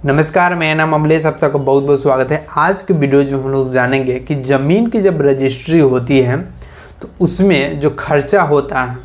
नमस्कार, मेरा नाम अमलेश, आप सबका बहुत बहुत स्वागत है। आज के वीडियो जो हम लोग जानेंगे कि ज़मीन की जब रजिस्ट्री होती है तो उसमें जो खर्चा होता है,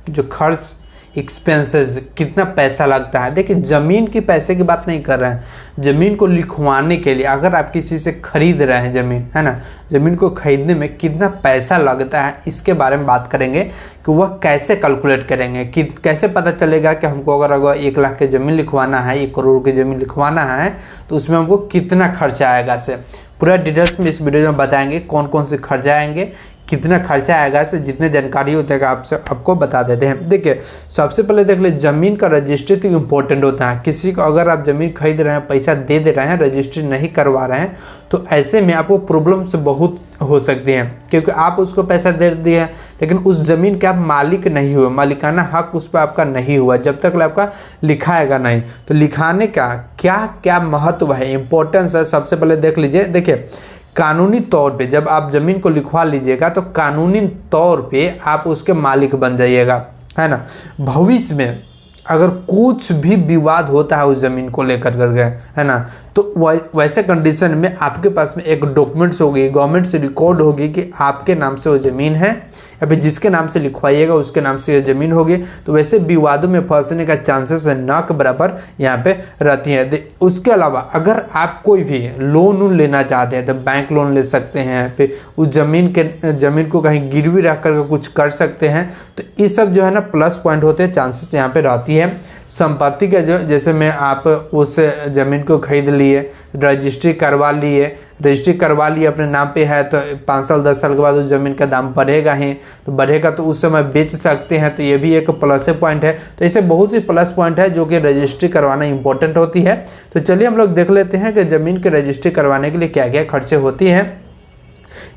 जो खर्च एक्सपेंसेस, कितना पैसा लगता है। देखिए, ज़मीन की पैसे की बात नहीं कर रहे हैं, ज़मीन को लिखवाने के लिए अगर आप किसी से खरीद रहे हैं ज़मीन, है ना, ज़मीन को खरीदने में कितना पैसा लगता है इसके बारे में बात करेंगे कि वह कैसे कैलकुलेट करेंगे, कि कैसे पता चलेगा कि हमको अगर 1 लाख की ज़मीन लिखवाना है, 1 करोड़ की ज़मीन लिखवाना है तो उसमें हमको कितना खर्चा आएगा। से पूरा डिटेल्स में इस वीडियो में बताएंगे कौन कौन से खर्चा आएंगे, कितना खर्चा आएगा। से जितने जानकारी होते हैं आपको बता देते हैं। देखिए, सबसे पहले देख ले, ज़मीन का रजिस्ट्री तो इम्पोर्टेंट होता है। किसी को अगर आप ज़मीन खरीद रहे हैं, पैसा दे रहे हैं, रजिस्ट्री नहीं करवा रहे हैं तो ऐसे में आपको प्रॉब्लम्स बहुत हो सकती हैं, क्योंकि आप उसको पैसा दे दिए लेकिन उस ज़मीन के आप मालिक नहीं हुए, मालिकाना हक उस पर आपका नहीं हुआ जब तक आपका लिखाएगा नहीं। तो लिखाने का क्या क्या महत्व है, इम्पोर्टेंस है, सबसे पहले देख लीजिए। देखिए, कानूनी तौर पे जब आप ज़मीन को लिखवा लीजिएगा तो कानूनी तौर पे आप उसके मालिक बन जाइएगा, है ना। भविष्य में अगर कुछ भी विवाद होता है उस ज़मीन को लेकर कर गए, है ना, तो वैसे कंडीशन में आपके पास में एक डॉक्यूमेंट्स होगी, गवर्नमेंट से रिकॉर्ड होगी कि आपके नाम से वो ज़मीन है या फिर जिसके नाम से लिखवाइएगा उसके नाम से ये ज़मीन होगी। तो वैसे विवादों में फंसने का चांसेस ना के बराबर यहाँ पे रहती है। उसके अलावा अगर आप कोई भी लोन लेना चाहते हैं तो बैंक लोन ले सकते हैं, फिर उस ज़मीन को कहीं गिरवी रख कर कुछ कर सकते हैं। तो ये सब जो है ना प्लस पॉइंट होते हैं, चांसेस यहाँ पे रहती है। संपत्ति का जो, जैसे में आप उस ज़मीन को खरीद लिए, रजिस्ट्री करवा लिए, अपने नाम पे है, तो 5 साल 10 साल के बाद उस ज़मीन का दाम बढ़ेगा ही, तो बढ़ेगा तो उस समय बेच सकते हैं। तो ये भी एक प्लस पॉइंट है। तो ऐसे बहुत सी प्लस पॉइंट है जो कि रजिस्ट्री करवाना इंपॉर्टेंट होती है। तो चलिए हम लोग देख लेते हैं कि ज़मीन की रजिस्ट्री करवाने के लिए क्या क्या खर्चे होती हैं।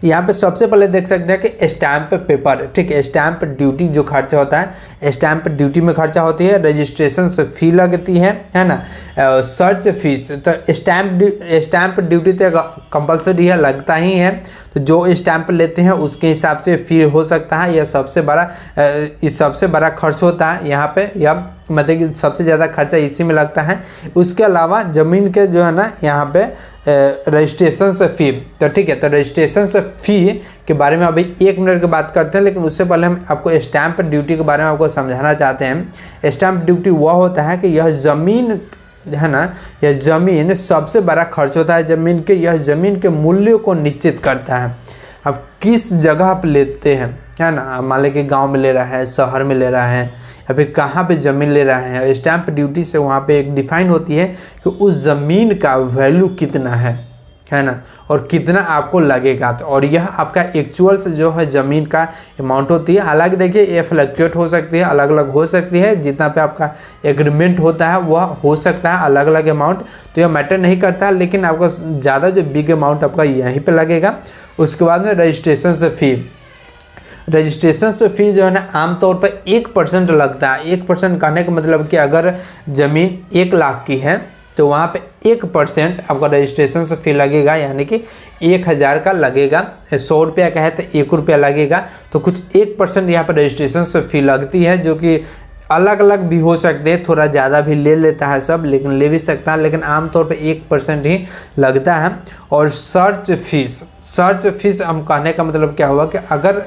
यहाँ पे सबसे पहले देख सकते हैं कि स्टैंप पेपर, ठीक है, स्टैंप ड्यूटी जो खर्चा होता है, स्टैंप ड्यूटी में खर्चा होती है, रजिस्ट्रेशन से फी लगती है ना, सर्च फीस। तो स्टैंप ड्यूटी तो कंपलसरी है, लगता ही है। तो जो स्टैंप लेते हैं उसके हिसाब से फी हो सकता है। यह सबसे बड़ा खर्च होता है यहाँ पे, या मतलब कि सबसे ज़्यादा खर्चा इसी में लगता है। उसके अलावा ज़मीन के जो है ना यहाँ पे रजिस्ट्रेशन से फी, तो ठीक है, तो रजिस्ट्रेशन से फी के बारे में अभी 1 मिनट की बात करते हैं, लेकिन उससे पहले हम आपको स्टैंप ड्यूटी के बारे में आपको समझाना चाहते हैं। स्टैंप ड्यूटी वह होता है कि यह ज़मीन है ना, यह ज़मीन सबसे बड़ा खर्च होता है ज़मीन के। यह ज़मीन के मूल्य को निश्चित करता है। अब किस जगह आप लेते हैं, है ना, मान लें कि गाँव में ले रहा है, शहर में ले रहा है, या फिर कहाँ पे ज़मीन ले रहा है। स्टैंप ड्यूटी से वहाँ पे एक डिफाइन होती है कि उस ज़मीन का वैल्यू कितना है ना, और कितना आपको लगेगा। तो और यह आपका एक्चुअल से जो है ज़मीन का अमाउंट होती है। हालांकि देखिए, ये फ्लक्चुएट हो सकती है, अलग अलग हो सकती है, जितना पे आपका एग्रीमेंट होता है वह हो सकता है अलग अलग अमाउंट। तो यह मैटर नहीं करता, लेकिन आपका ज़्यादा जो बिग अमाउंट आपका यहीं पर लगेगा। उसके बाद में रजिस्ट्रेशन से फी जो है ना आमतौर पर 1% लगता है। 1% कहने का मतलब कि अगर ज़मीन 1 लाख की है तो वहाँ पे 1% आपका रजिस्ट्रेशन से फी लगेगा, यानी कि 1000 का लगेगा। 100 रुपया का है तो 1 रुपया लगेगा। तो कुछ 1% यहाँ पर रजिस्ट्रेशन से फी लगती है, जो कि अलग अलग भी हो सकते हैं, थोड़ा ज़्यादा भी ले लेता है सब, लेकिन ले भी सकता है, लेकिन आमतौर पे 1% ही लगता है। और सर्च फीस हम कहने का मतलब क्या हुआ कि अगर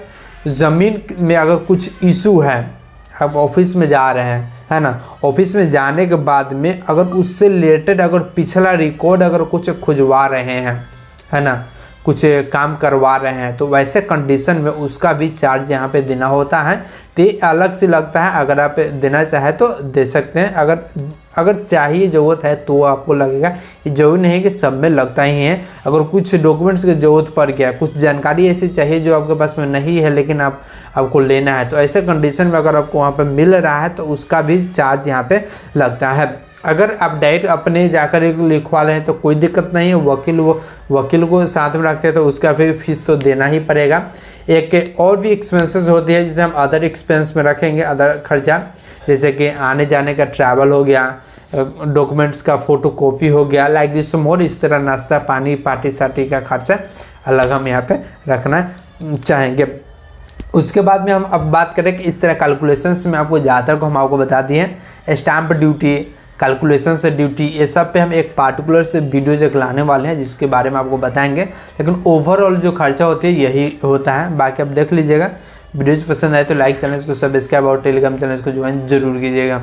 ज़मीन में अगर कुछ इशू है, आप ऑफिस में जा रहे हैं, है ना, ऑफिस में जाने के बाद में अगर उससे रिलेटेड अगर पिछला रिकॉर्ड अगर कुछ खुजवा रहे हैं, है ना, कुछ काम करवा रहे हैं, तो वैसे कंडीशन में उसका भी चार्ज यहाँ पे देना होता है। तो ये अलग से लगता है। अगर आप देना चाहे तो दे सकते हैं, अगर चाहिए ज़रूरत है तो आपको लगेगा। ये जरूरी नहीं है कि सब में लगता ही है। अगर कुछ डॉक्यूमेंट्स की ज़रूरत पड़ गया, कुछ जानकारी ऐसी चाहिए जो आपके पास में नहीं है लेकिन आपको लेना है, तो ऐसे कंडीशन में अगर आपको वहाँ पे मिल रहा है तो उसका भी चार्ज यहाँ पे लगता है। अगर आप डायरेक्ट अपने जाकर लिखवा रहे हैं तो कोई दिक्कत नहीं है। वकील को साथ में रखते हैं तो उसका फिर फीस तो देना ही पड़ेगा। एक और भी एक्सपेंसेस होती है जिसे हम अदर एक्सपेंस में रखेंगे, अदर खर्चा, जैसे कि आने जाने का ट्रैवल हो गया, डॉक्यूमेंट्स का फोटो कॉपी हो गया, लाइक दिस मोर। इस तरह नाश्ता पानी पार्टी सार्टी का खर्चा अलग हम यहाँ पे रखना चाहेंगे। उसके बाद में हम अब बात करें कि इस तरह कैलकुलेशंस में आपको ज़्यादातर को हम आपको बता दिए हैं। स्टैंप ड्यूटी, कैलकुलेशन से ड्यूटी, ये सब पे हम एक पार्टिकुलर से वीडियो एक लाने वाले हैं जिसके बारे में आपको बताएंगे। लेकिन ओवरऑल जो खर्चा होती है यही होता है। बाकी आप देख लीजिएगा। वीडियोज पसंद आए तो लाइक, चैनल को सब्सक्राइब और टेलीग्राम चैनल को ज्वाइन जरूर कीजिएगा।